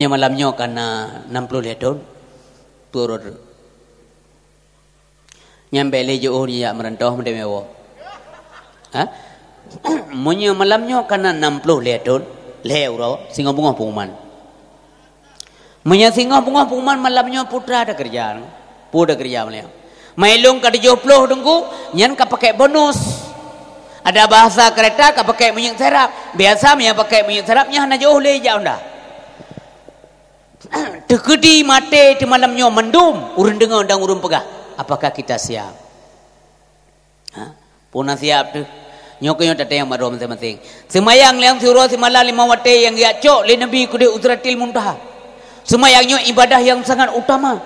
malamnya karena 60 tahun turun nyampe lejo ya merantau mende mewo munyo malamnya karena 60 tahun leuro singa bunga pungman munya singa bunga pungman malamnya putra ada kerjaan malam mailung ka 70 dengku nyan ka pakai bonus ada bahasa kereta ka pakai minyak serap biasa nya pakai minyak serapnya hana jauh le jauh dah tekedi mate di malamnya mendum urun dengar dan urun pegah apakah kita siap puna siap tu nyoknya tata yang marom masing-masing semayang liang suruh semalam 5 wate yang dia cok le nabi kude utratil muntaha semayangnya ibadah yang sangat utama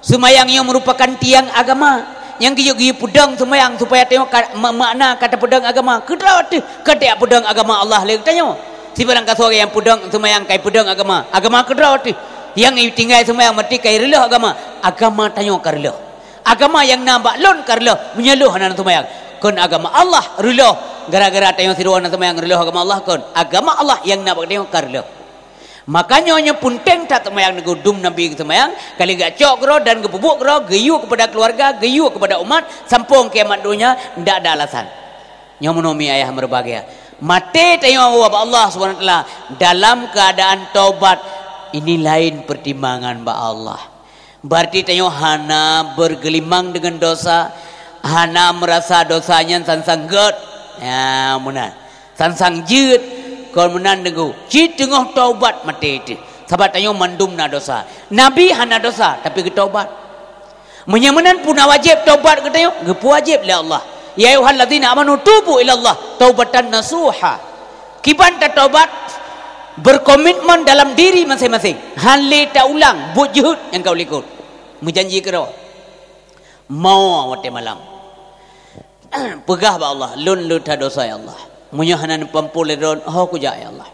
semayangnya merupakan tiang agama yang giyu-giyu pedang semayang supaya tengok makna kata pedang agama kedrawat kata pedang agama Allah le tanya si barang kasore yang pedang semayang kai pedang agama kedrawat yang tinggal semayang mati kai rela agama tanya karela agama yang nampak lon karela menyeluh hanan semayang kon agama Allah rela gara-gara tanya siruan semayang rela agama Allah kon agama Allah yang nampak tanya karela makanya nya punteng tak semayang negudum nabi semayang kali gak cok gro dan gebubuk gro geyu kepada keluarga geyu kepada umat sampung kiamat dunia ndak ada alasan nya menomia ayah berbahagia mati tengok Allah SWT dalam keadaan taubat ini lain pertimbangan ba Allah berarti tengok hana bergelimang dengan dosa hana merasa dosanya sansang get ya munan sansang jut kau menan dengu cit tengok taubat mati itu sahabat tengok mandum na dosa nabi hana dosa tapi ke taubat menyamanan puna wajib taubat ke tengok gepu wajib le Allah ya ayyuhalladzina amanu tubu ilallah taubatan nasuha kiban ta taubat berkomitmen dalam diri masing-masing hale tak ulang buat juhud yang kau likut menjanji kero mau wate malam pegah ba Allah lun luta dosa ya Allah munyahanan pampul ron ho ku ja ya Allah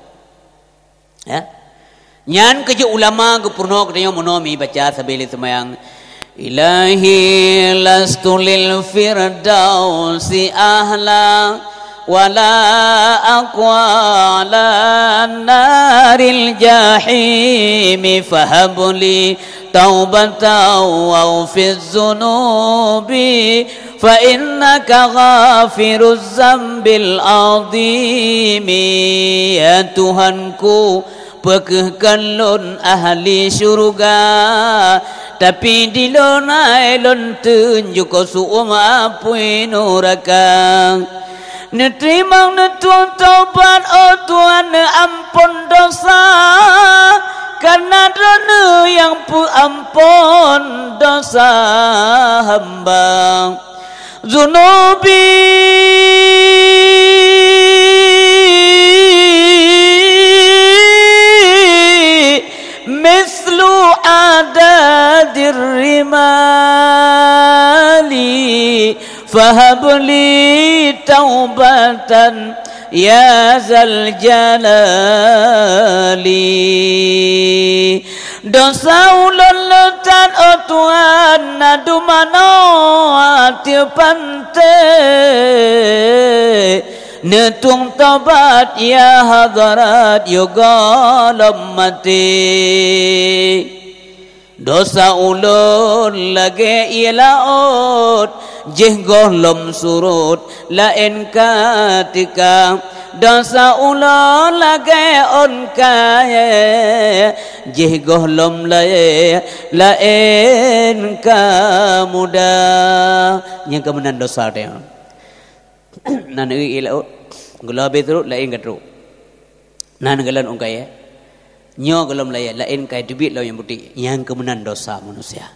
ya nyan keje ulama gepurno kedenyo monomi baca sabili semayang ilahi lastu lil firdausi ahla wala aqwa ala naril jahim fahabli taubatan wa fi zunubi fa innaka ghafiruz zambil azimi ya Tuhanku pekehkan lon ahli syurga tapi di lonai lon tunjuk suuma pui neraka neterima netuang taubat oh Tuhan ampun dosa karena Rono yang ampun dosa hamba zunubi mislu adadir rimali fahabli taubatan ya zal jalali dosa ulun lutan oh Tuhan nadu mano hati pante netung taubat ya hadarat yoga lemati dosa ulun lagi ilaut jehgoh lom surut lain katika dosa ulun lagi on kaya jehgoh lom lain kamuda yang kemenan dosa dia nan ilaut gulabe turut lain katru nan galan on kaya nyo gelom lain kai debit law yang putih yang kemenan dosa manusia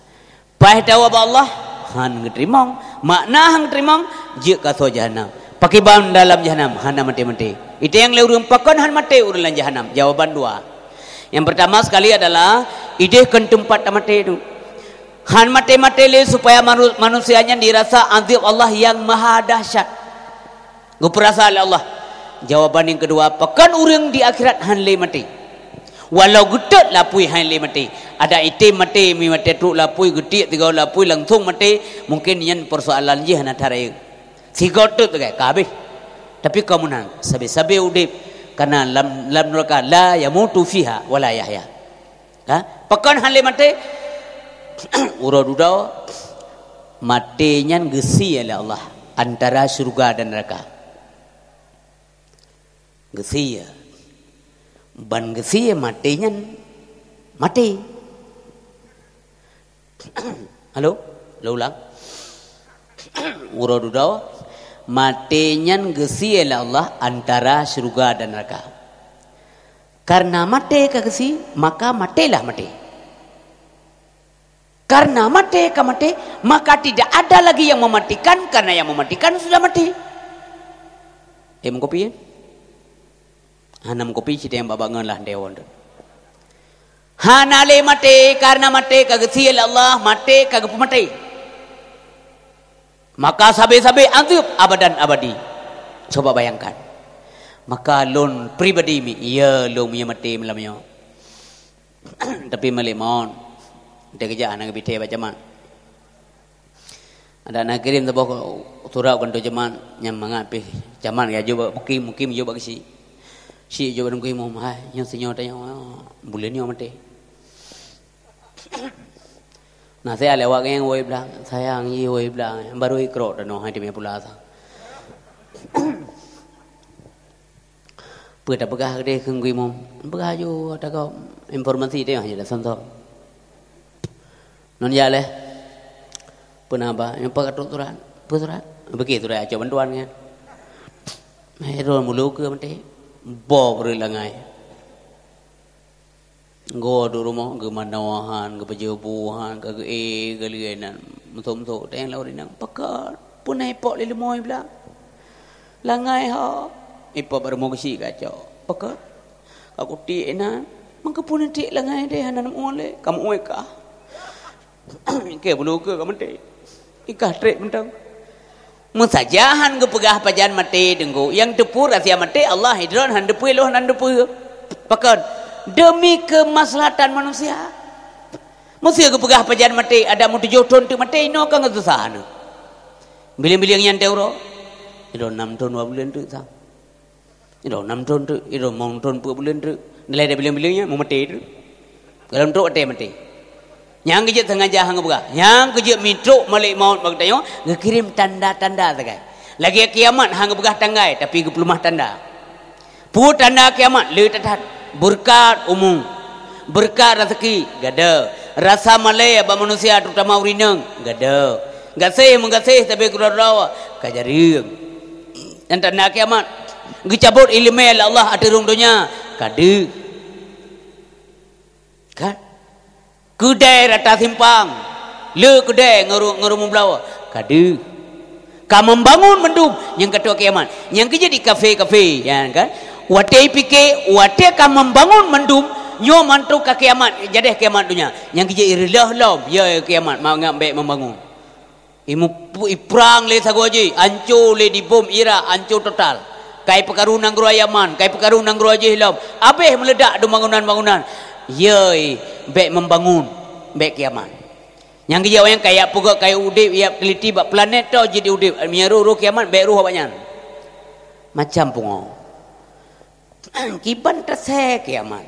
pai tahu apa Allah han ngetrimong makna hang trimong je ka so jahanam pakai ban dalam jahanam hana mati-mati itu yang leureum pakon han mati urulan jahanam jawaban dua yang pertama sekali adalah ide kan tempat mati itu han mati-mati le supaya manusianya dirasa azab Allah yang maha dahsyat guperasa oleh Allah jawaban yang kedua pakon urang di akhirat han le mati walau gedet lapui hain le mati ada itim mati mi mati tu lapui gedik tiga lapui langsung mati mungkin yang persoalan je hana tarai si gotot tu kabeh tapi kamu nang sabe-sabe udip karena lam neraka la yamutu fiha wala yahya Pekan hale mate uro dudau matenya gesi oleh Allah antara surga dan neraka. Gesi ya. Ban gesi ya matenya mati. Halo? Lo ulang. Uro dudau matenya gesi oleh Allah antara surga dan neraka. Karena mati kagesi, maka matilah mati. Karena mati ke mati, maka tidak ada lagi yang mematikan, karena yang mematikan sudah mati. Kopi ya? Hanam kopi cita yang babangan lah dewan. Hanale mati, karena mati kagesi Allah, mati kagak mati. Maka sabe-sabe antip abadan abadi. Coba bayangkan. Maka lon pribadi mi iya lo mi mati melamnya. Tapi malik mohon dia kerja anak bite baca man. Ada anak kirim tabok turau kan tu jaman yang mengapi jaman ya coba mukim coba kisi. Si coba nunggu imam hai yang sinyo tanya bulan ni mati. Nah saya lewat yang woi bilang sayang ye woi bilang baru ikro dan hai dia pula sa. Pada pegah dia kengui mom, pegah jo ada kau informasi dia hanya dah santai. Non ya leh, pernah apa? Yang pakai turan, begitu dah coba bantuan kan. Hero mulu ke mati, bawa berilangai. Go do rumah ke manawahan, ke pejabuhan, ke galianan, mutum teng lawan inang pakai punai pok lele moy bilang, langai ha. Ipa baru mau kesi kacau. Pakat. Aku tik enak. Maka pun tik langai dia hanan oleh. Kamu ueka. Ke bulu ke kamu tik. Ikah trek mentang. Musajahan ke pegah pajan mati dengku. Yang tepur rahasia mati Allah hidron han depu loh nan depu. Pakat. Demi kemaslahatan manusia. Mesti ke pegah pajan mati ada mu 7 ton tu mati no kan kesusahan. Bilang-bilang yang teuro. Hidron 6 ton 2 bulan tu sah. Itu 6 ton tu, itu mau ton 4 bulan tu. Nilai dia bilang-bilangnya mau mati tu. Kalau tu mati. Yang kerja sengaja hang buka. Yang kerja mitro malik maut bag tayo, ngirim tanda-tanda sagai. Lagi kiamat hang buka tanggai tapi ke pelumah tanda. Pu tanda kiamat le tatat. Berkat umum. Berkat rezeki gada. Rasa malai ba manusia terutama urinang gada. Gasih tapi kurang kajaring. Dan tanda kiamat gicabut ilmu Allah atirung dunia kadu kan kedai rata simpang le kedai ngaru memblawa kadu kamu membangun mendum yang kedua kiamat yang kerja di kafe ya kan wate pike wate kamu membangun mendum nyo mantu ke kiamat jadi kiamat dunia yang kerja irilah lom ya kiamat mau ngambil membangun imu iprang le sagoji ancur le di bom ira ancur total kai pekaru nang gro ayaman kai pekaru nang gro aje hilam abeh meledak do bangunan-bangunan ye bek membangun bek kiamat yang dia yang kaya puga kaya udip ya teliti bak planet tu jadi udip menyeru kiamat bek ruh banyak macam pungo kiban terse kiamat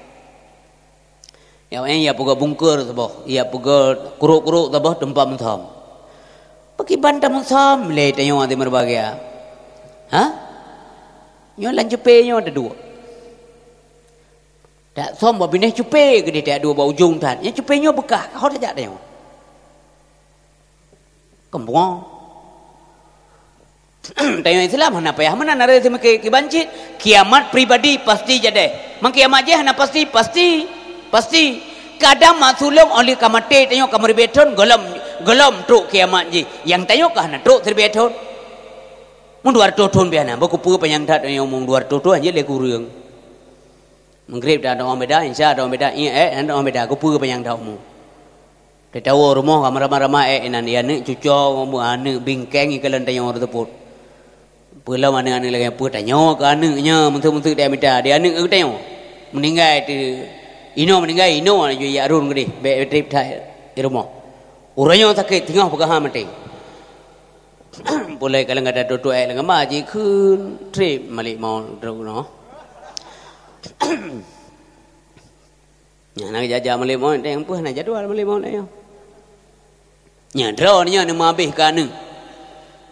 yang ya puga bungkur seboh ya puga kuruk-kuruk seboh tempat mentham pakiban tamun sam le tayo ade merbagia ha nyo lan cupe nyo ada 2. Tak som ba bineh cupe ke dia ada 2 ba ujung tan. Yang cupe nyo bekah, kau tak ada nyo. Kembang. Tanya Islam hana payah mana nare sama ke bancit kiamat pribadi pasti jadi. Mang kiamat je hana pasti. Kadang masulung oleh kamate tanya kamari beton gelam truk kiamat je. Yang tanya kah hana truk terbeton. Mun 200 ton biana baku pu panjang dat yang omong 200 ton aja le kurang menggrip dah orang beda insya Allah beda anda orang beda aku pu panjang dah omong te tahu rumah kamar ramah enan dia ni cucu ngomong ane bingkeng ikalan tanya orang teput pula mana ane lagi pu tanya ke ane nya mentu dia minta dia ane ke tanya meninggal ino ane juga arun gede be trip di rumah orangnya sakit tengah pegang mati boleh kalau nggak ada dua lang maji kun trip malik mau terus no Nya nak jajak melimau teng puh nak jadual melimau nak yo. Nya draw nya nu mabih ka anu.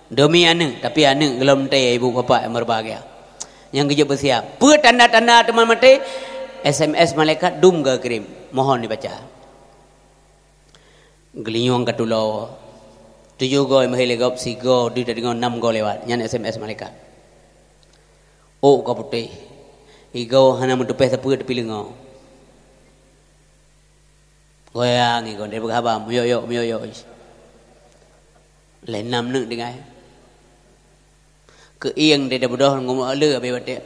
Demi anu tapi anu gelom teh ibu bapa yang berbahagia. Yang kerja bersiap. Pu tanda-tanda teman mati SMS malaikat dum ke kirim. Mohon dibaca. Gelinyong katulau. 7 gol mahil gop 4 gol 2 dengan 6 gol lewat. Yang SMS malaikat. Oh ka putih. Igau hana mendupeh tepu tepi lengau. Goyang igau dari berhabam. Yo. Lain 6 นึกdengan. Keiang dia dah bodoh ngomong ala habis batik.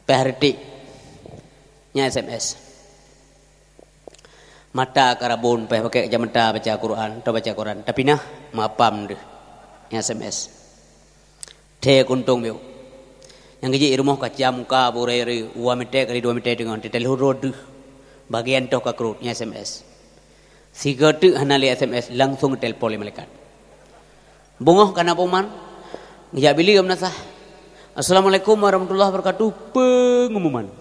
Perhati. Nya SMS. Mata karabun pakai jamata baca Quran atau baca Quran. Tapi nah mapam deh. Nya SMS. Teh kuntung biu. Yang kerja rumah kaca muka burai uang meter kali 2 meter dengan telur rodu. Bagian toh kakrut nya SMS. Siga tu hanali SMS langsung telpon malaikat. Bungoh kana poman. Ngejak bili kam nasah. Assalamualaikum warahmatullahi wabarakatuh. Pengumuman.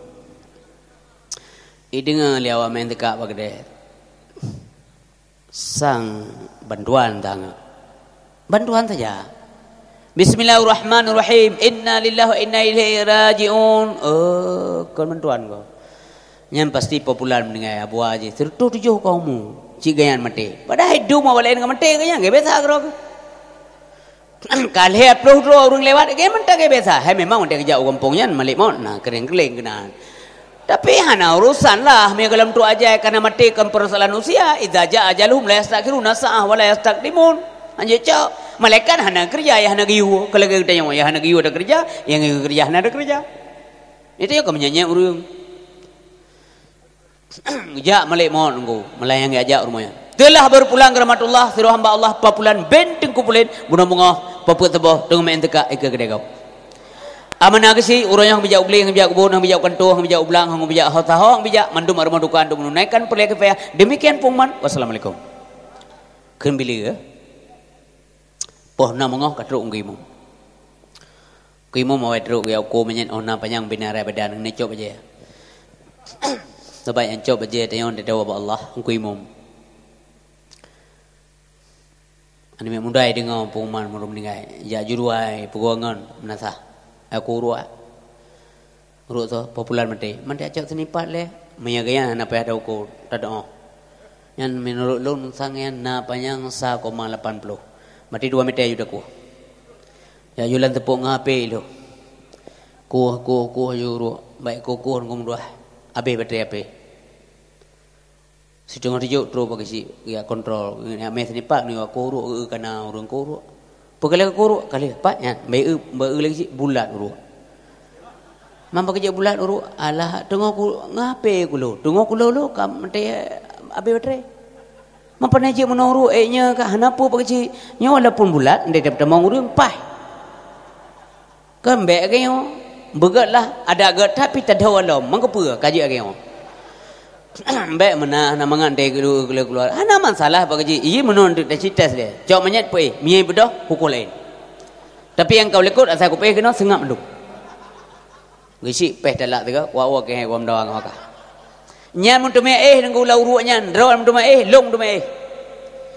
Idenga liawa main teka bagde. Sang bantuan tanga. Bantuan saja. Bismillahirrahmanirrahim. Inna lillahi wa inna ilaihi raji'un. Kon bantuan kau. Yang pasti popular mendengar Abu Haji. Sertu 7 kaumu. Cigayan mati. Padahal hidup mau balik dengan mati ke yang biasa kerok. Kalau upload orang lewat ke mentah ke biasa. Hai memang dia kerja kampungnya malik mon. Nah kering-kering kena. Tapi hana urusan lah. Mereka dalam tu aja karena mati kan persoalan usia. Idza jaa ajaluhum la yastakhiruna sa'ah wa la yastaqdimun. Anjir cak. Malaikat hana kerja ya hana giu. Kalau kita yang ya hana giu ada kerja, yang kerja hana ada kerja. Itu yang kau menyanyi urang. Ngejak malik mon engkau. Melayang ajak rumahnya. Telah berpulang ke rahmatullah siru hamba Allah papulan benteng kupulen bunga-bunga paput tebah dengan main teka ika gede kau. Amanah kesi urang yang bijak ubli yang bijak ubun yang bijak kanto yang bijak ublang yang bijak hotah yang bijak mandum arma dukan untuk menunaikan perlihat kefaya. Demikian pengumuman. Wassalamualaikum. Keun bili ke? Poh na mengoh katruk ngimu. Kimu mau wedruk ya aku menyen ona panjang binara badan ni cop aja. Sebab yang cop aja tayon dewa Allah ngimu. Ani mudai dengan pengumuman murum ningai. Ya juruai peguangan menasah. Aku ruak. Ruak tu popular mati. Mati acak senipat le. Mayagaya na pa ada ukur. Tado. Yan menurut lu sangyan na panjang 1,80. Mati 2 meter yuda ku. Ya yulan tepuk ngape lu. Ku yuru. Baik ku ngom dua. Abe bateri abe. Sidang rijuk terus bagi si ya kontrol ya mes ni pak ni kuruk kana urang kuruk. Pekali kuruk kali pak ya mai lagi si bulat urut. Mampa kerja bulat urut alah tengok ku ngape ku lu. Tengok ku lu kam mate abe baterai. Mampa naji menuru nya ka hanapu bagi si nya walaupun bulat ndai dapat mau urang pai. Kan be ke yo begatlah ada agat tapi tak ada walau mangkepa kaji ke yo. Baik mana nak mengantai keluar. Ana masalah bagi ini menon dah cerita dia. Jauh menyat pui, miai bedoh pukul lain. Tapi yang kau lekut asal kau pui kena sengap menduk. Gisi peh dalak tiga, wawa ke wam doang maka. Nyan mundu me nanggu lau ruak nyan, rawal mundu me long mundu me.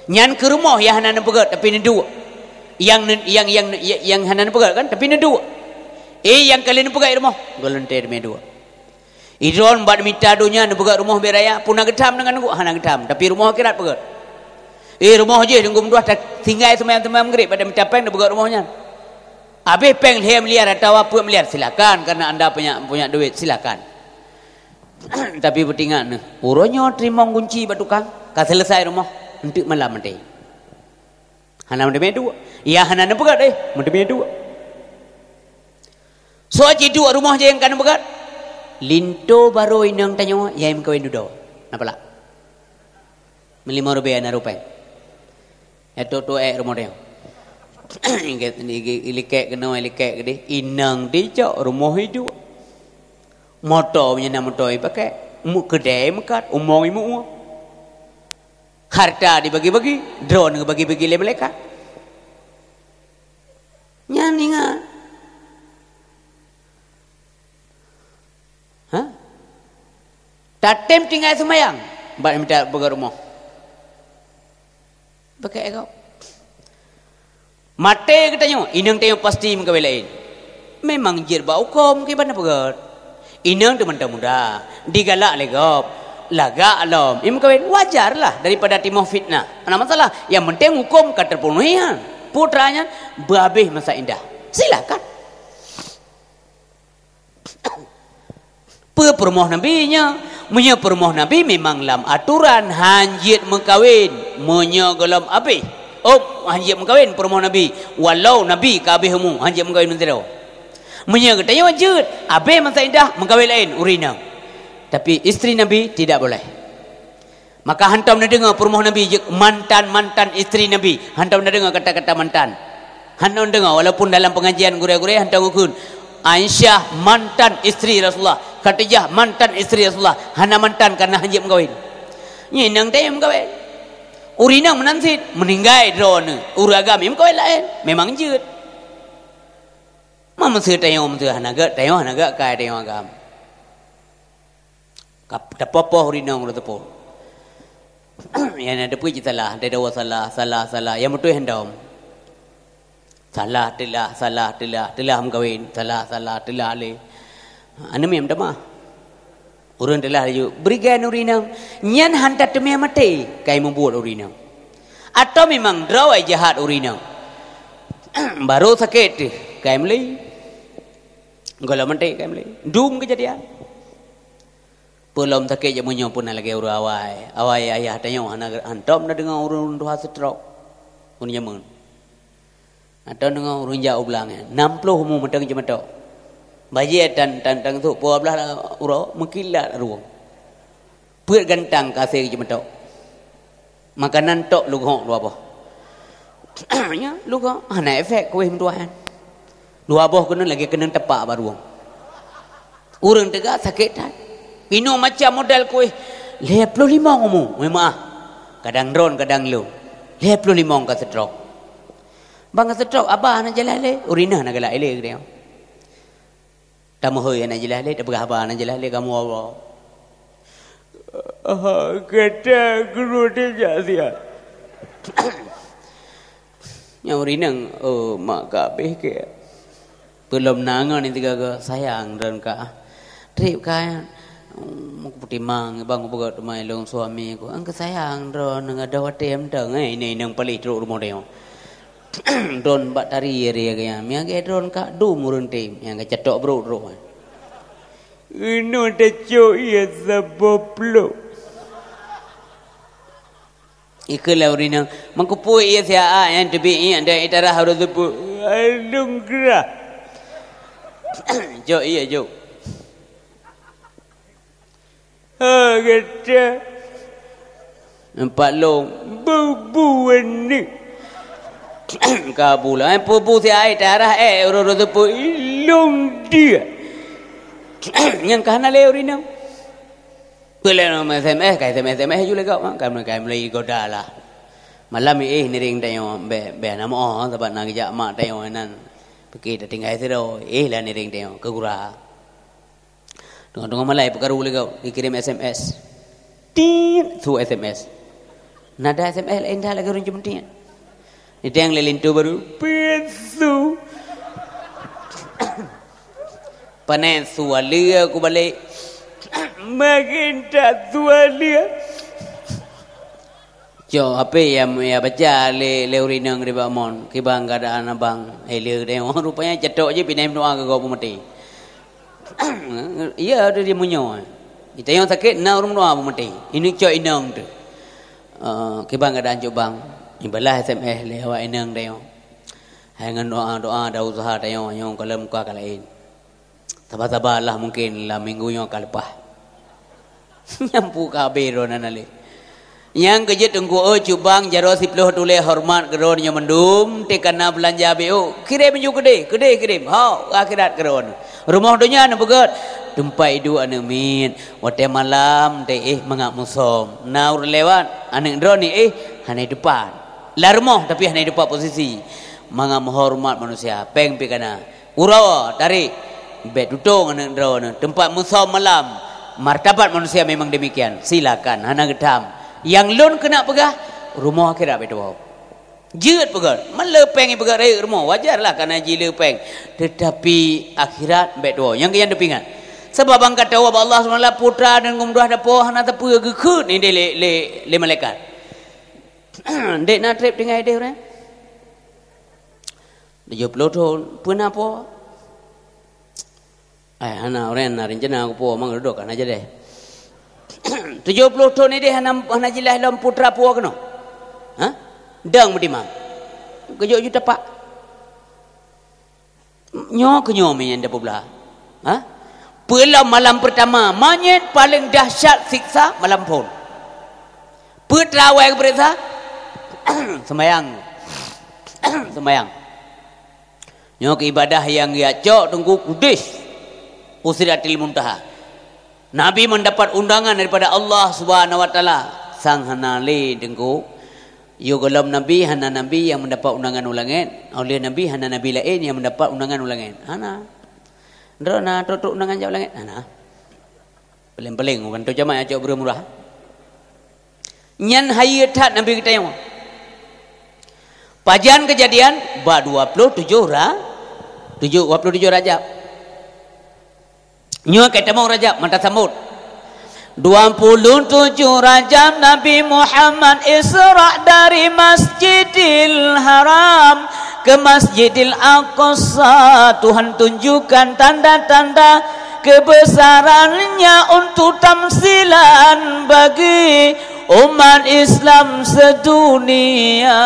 Nyan ke rumah yang hanan pegat tapi ni dua. Yang hanan pegat kan tapi ni dua. Yang kalian pegat rumah, golonter me dua. Idron buat minta dunia nak pegat rumah beraya pun nak gedam dengan aku nak gedam tapi rumah kirat pegat rumah je tunggu dua tinggal teman-teman gerib pada minta peng nak pegat rumahnya habis peng dia miliar atau apa miliar silakan karena anda punya duit silakan tapi bertingan urunnya terima kunci batu kang kah selesai rumah untuk malam nanti hana mendeme dua ya hana nak pegat mendeme dua so aja dua rumah je yang kan pegat Linto baru inang tanyo yang kau indudo, napa lah? Rp5 na rupay. Ito to rumah dia. Ilikek kena ilikek gede. Inang dia rumah itu. Motor punya nama motor pakai. Kedai mekat, umong imu. Harta dibagi-bagi, drone bagi-bagi le mereka. Nyaningan. tatem tinggal semayang bat minta pergi rumah pakai kau mate katanya inang tengok pasti mengkawin lain memang jir bau kom ke mana pegat inang tu mentang muda digalak legop laga alam im kawin wajar lah daripada timah fitnah ada masalah yang penting hukum keterpenuhi putranya babeh masa indah silakan permoh nabinya punya permoh nabi memang lam aturan hanjit mengkawin punya gelam abih hanjit mengkawin permoh nabi walau nabi kabeh mu hanjit mengkawin mentera punya katanya wajib abih masa indah mengkawin lain urina tapi isteri nabi tidak boleh maka hantam nak dengar permoh nabi mantan isteri nabi hantam nak dengar kata-kata mantan hantam dengar walaupun dalam pengajian gurau-gurau hantam ukun Aisyah mantan isteri Rasulullah Khadijah mantan isteri Rasulullah hana mantan karena hanjit mengkawin nyenang teh mengkawin urinang menansit meninggai drone uragam mengkawin lain memang jeut mama seur tayong tu hanaga kai tayong agam kap tapopo urinang ro tepo yang ada puji salah ada salah yang betul hendam salah telah mengkawin salah le anu mem dama urang telah ju berikan urinang nyan hantat teme mate kai membuat urinang atau memang drawai jahat urinang baru sakit kai melai gola mate kai melai dum kejadian belum sakit je munyo pun lagi uru awai ayah tanya hantam na dengar urun dua stroke pun nyamun atau dengan urun jauh belangnya 60 mu mentang je matok bayi dan tu puah belah uro mengkilat ruang buat gantang kasih je matok makanan tok lugok dua boh ya lugok hana efek kuih mentuan dua boh kena lagi kena tepak baruang urang tegak sakit tan minum macam modal kuih 55 mu memang kadang drone kadang lu 55 ka stroke bang stroke abah nak jalan le urina nak galak le dia tamu hoy nak jalan le tak abah nak jalan le kamu Allah kata guru dia sia yang urina mak kabeh ke belum nangan ni tiga sayang dan ka trip ka muku putimang bang buat mai long suami ko ang sayang ron ngada watem dang ini nang palit rumah dia drone bat tari area kaya miang ke drone ka du murun tim yang ke cetok bro ino teco ia saboplo ikela urina mangkupu ia sia yang tebi anda itara harus tepu alung kera jo iya jo kata nampak long bubuan ni kabula pupu si ai darah uro tu pu ilung dia yang kana le urina pele no SMS kai SMS juga kau kan mulai goda lah malam ni ring tayo be nama sebab nak jak mak tayo nan pergi dah tinggal siro lah ni ring tayo ke gura tengok malai perkaru le kau dikirim SMS tin tu SMS nada SMS lain dah lagi orang penting itu yang lelin tu baru pensu panen sualia aku balik makin tak sualia jo apa yang ya baca le urinang di bamon kibang keadaan abang le dia rupanya cetok je pinai doa ke kau mati iya ada dia munyo kita yang sakit na urung doa mati ini cok inang tu kibang keadaan cobang ibalah SMS le awak enang dia hangan doa dah usaha dia yang kalau muka kalain sabar-sabarlah mungkin lah minggu yang akan lepas nyampu kabiro nanale yang kerja tunggu cubang jaro 10 tule hormat geron yang mendum tekana belanja BO kirim juga gede kirim akhirat geron rumah dunia anu begat tumpai du anu min wate malam teh mangak musom naur lewat anu drone ni hanai depan larmoh tapi hanai depan posisi mangak menghormat manusia peng pikana urawa tarik bet dudung anu drone tempat musom malam martabat manusia memang demikian. Silakan hana gedam. Yang lun kena pegah rumah akhirat betul. Jeut pegah. Man lepeng pegah raya rumah wajarlah karena ji lepeng. Tetapi akhirat betul. Yang kian depingan. Sebab ang kata Allah SWT putra dan kumduah dapo hana tepu gekut ni le malaikat. Dek nak trip dengan dia orang. Dia pelotong pun apa? Hana orang nak rencana aku po mang duduk kan aja deh. 70 tahun ni dia hana jelas dalam putra po kena. Ha? Dang berdimam. Kejut juta pak. Nyo kenyo men dapat belah. Ha? Pelam malam pertama, monyet paling dahsyat siksa malam pun. Petrawai berita sembayang. Sembayang. Nyo ke ibadah yang ya cok tunggu kudus. Usratil Muntaha. Nabi mendapat undangan daripada Allah Subhanahu wa taala. Sang hanale dengku. Yo golom nabi hana nabi yang mendapat undangan ulangan. Oleh nabi hana nabi lain yang mendapat undangan ulangan. Hana. Drona tutuk undangan jauh langit. Hana. Paling-paling bukan tu jamaah cok bermurah. Nyan hayat nabi kita yang. Pajan kejadian ba 27 Rajab. Nyo ketemu Rajab mata sambut. 27 Rajab Nabi Muhammad Isra dari Masjidil Haram ke Masjidil Aqsa. Tuhan tunjukkan tanda-tanda kebesarannya untuk tamsilan bagi umat Islam sedunia.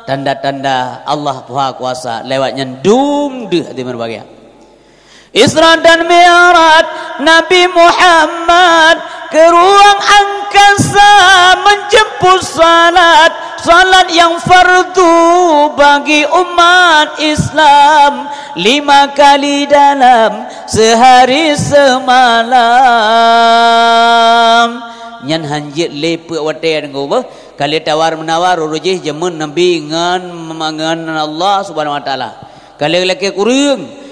Tanda-tanda Allah Maha Kuasa lewatnya dum deh di berbagai. Isra dan Mi'raj Nabi Muhammad ke ruang angkasa menjemput salat yang fardu bagi umat Islam 5 kali dalam sehari semalam. Nyan hanjit lepek watai dengan ubah kali tawar menawar urujih jamun Nabi ngan Allah Subhanahu wa taala. Kali laki kurung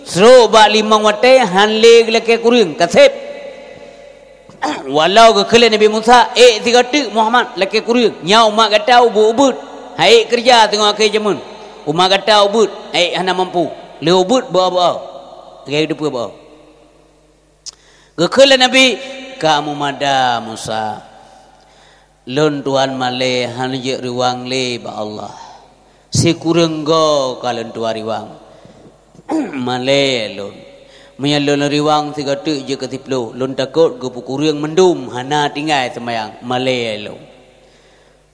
seru bak limang watai hanle laki kurung kasep. Walau ke kali Nabi Musa 3 Muhammad laki kurung nyau mak kata ubud hai kerja tengok ke jamun. Umat kata ubud hai hana mampu. Le ubud bawa gaya hidup bawa. Ke kali Nabi kamu mada Musa lon tuan male hanje riwang le ba Allah si kurenggo kalen tuan riwang male lon menyalon riwang 3 je ke tiplo lon takut ke kureng mendum hana tinggal sembayang male lon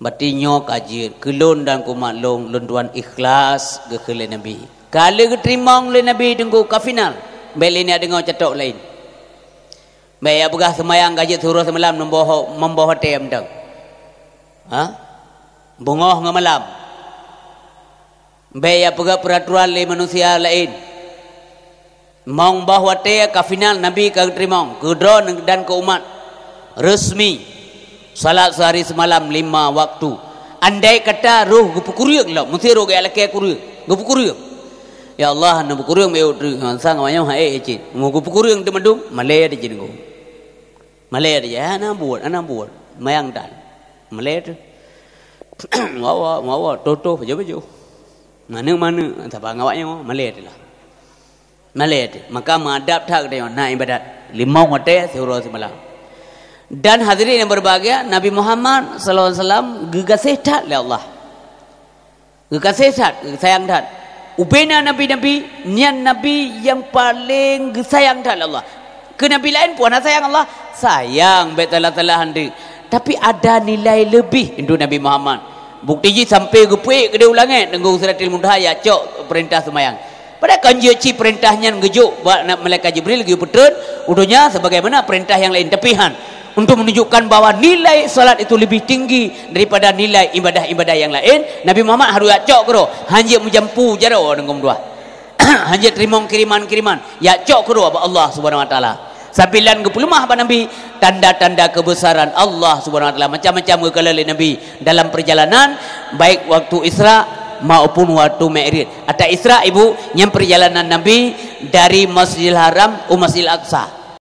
bati nyok ajir kelon dan kumat long lon tuan ikhlas ke kele Nabi kale ke terimang le Nabi tengku ka final beli ni dengar cetok lain. Baik apakah semayang gaji suruh semalam membawa tem dang. Ha? Bungoh ngamalam. Baik apakah peraturan le manusia lain. Mong bawa te ka final Nabi ka terima ke drone dan ke umat resmi salat sehari semalam 5 waktu. Andai kata roh gupukuriang lah mesti roh gaya laki kuriang gupukuriang. Ya Allah na bukuriang me sang amanya hae ecin. Gupukuriang demandum malaya de jin go. Malay dia anak buat mayang dan Malay tu wawa toto baju mana tak ngawaknya Malay tu lah Malay tu maka madap tak dia nak ibadat 5 waktu suruh semalam. Dan hadirin yang berbahagia Nabi Muhammad sallallahu alaihi wasallam gegasih tat oleh Allah gegasih tat sayang tat ubena nabi-nabi nian nabi yang paling sayang tat oleh Allah. Ke Nabi lain pun sayang Allah sayang betala-tala handi tapi ada nilai lebih untuk Nabi Muhammad bukti ji sampai gepek ke dia ulangan dengan Usratil Muntaha ya cok perintah semayang pada kanji perintahnya ngejuk buat malaikat Jibril gi putun udunya sebagaimana perintah yang lain tepihan untuk menunjukkan bahawa nilai salat itu lebih tinggi daripada nilai ibadah-ibadah yang lain. Nabi Muhammad harus ya cok kero hanjit menjampu jaro dengan dua hanya terima kiriman-kiriman ya cok kero Allah Subhanahu wa taala 9 apa Nabi tanda-tanda kebesaran Allah Subhanahu wa taala macam-macam kekalale Nabi dalam perjalanan baik waktu Isra maupun waktu Mi'raj. Ada Isra ibu yang perjalanan Nabi dari Masjidil Haram ke Masjidil Aqsa